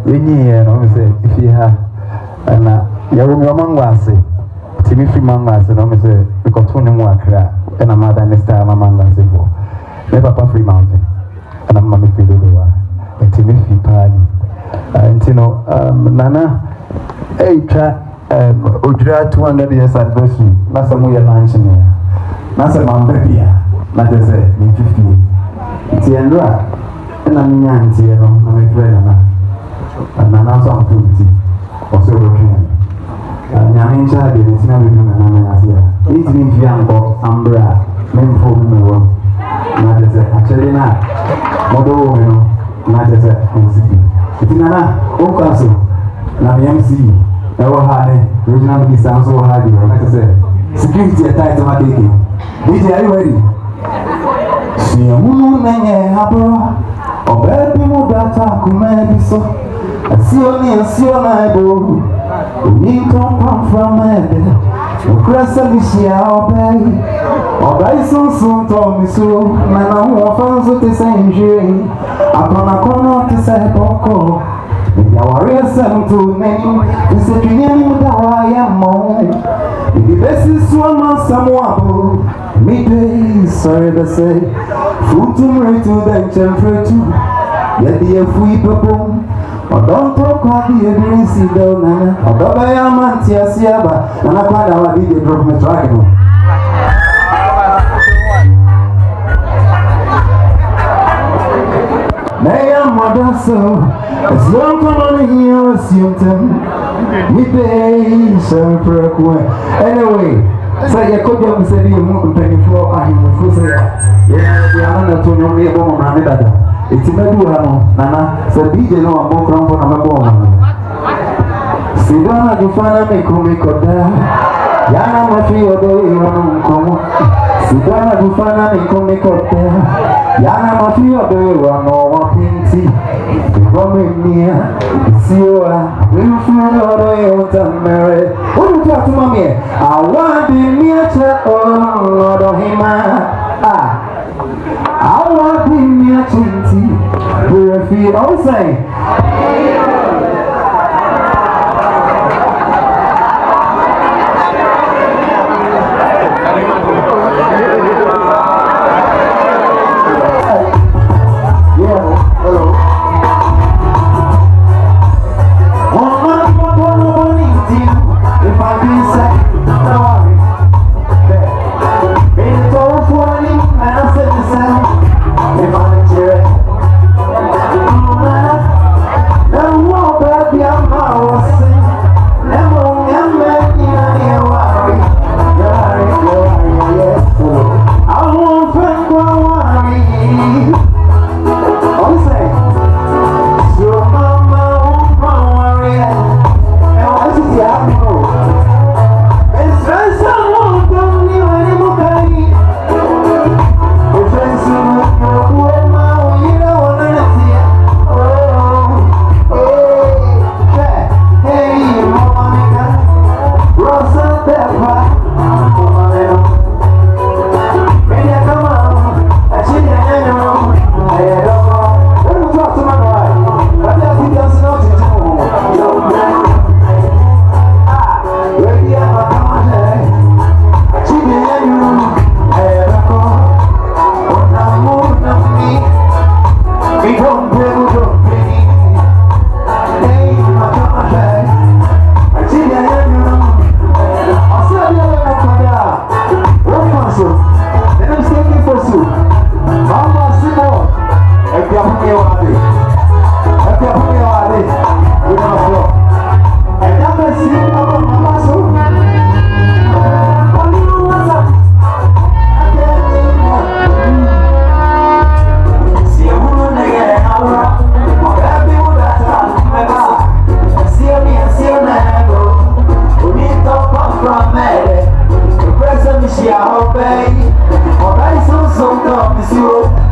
Yenny, and obviously, if you have, and you're among us, Timmy Freeman, and obviously, because Tony Walker, and a mother and a star among us, never Papa Free Mountain, and I'm Mammy Fidoa, and Timmy Party. And you know, Nana, hey, Udra 200 years anniversary, that's a more lunch in here. That's a man, baby, not as a 50. It's a ndra, and I'm young, you know, I'm a friend, and I'm so pretty, or so working. And I'm in charge of it, and I'm here. It's been young, Umbra, men for me, not as a actually not, model, you know, not as a NCP. It's Nana, Ocaso, Nami Ever had regional distance so hard, like I said, security attack to my taking. DJ, are you ready? See a moon and a habro, or baby mudata, command so. I see only a see on my board. We need to come from my bed. We cross a Michia or Bay, or Bison soon told me so. Man, I want fans with the same dream. Upon a corner to say, Boko. If you are real seven to name, it's a dream that I am on. If the best is one man, someone, me sorry to say, food to me to the chamber too. Yet the free people, or don't talk about the greasy down, or the Bayamantia Siaba, and I find out I did drop my track. May I mother so as long come on here assume them we pay some anyway so you could have said you won't pay for I will say yeah we are not to know me about my dada it's in the Nana so DJ no I'm more from for Sidana to find me come Yana Mafi Odo come Sidana to find me come Yana Mafia Bewa no Wapinti, Romania, Siwa, Wilfredo, Tamere. What do you talk to mommy? I want the nature of Lord of Hima. I want the nature, Purify, all say.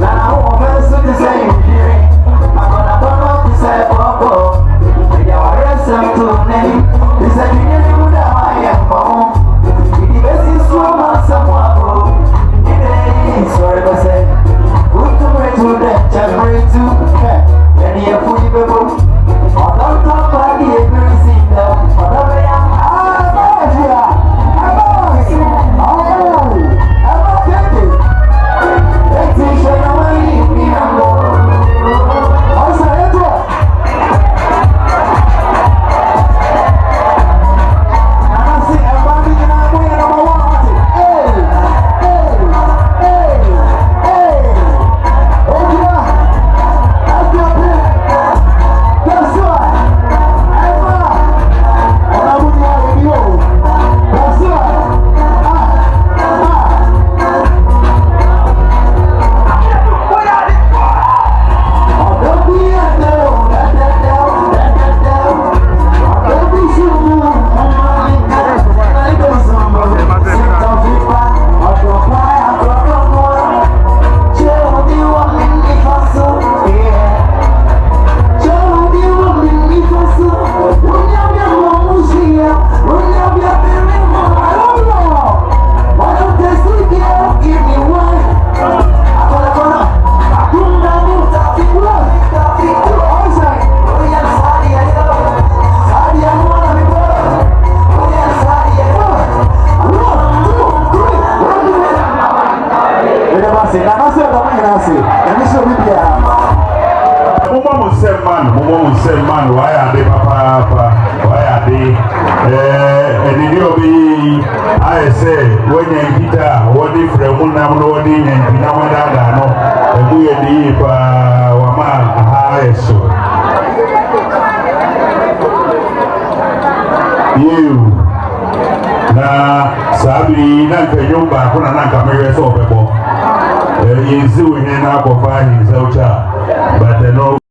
Now I'm going to say, I'm gonna turn up to say, man mo say man why are they papa why are they and you be I say when you kita what if remuna no what in na wada no ebu ye di pa wa ma aha eso you na sabi na kanyumba kuna na kamera so bebo yizi we na ko fa hi saucha but no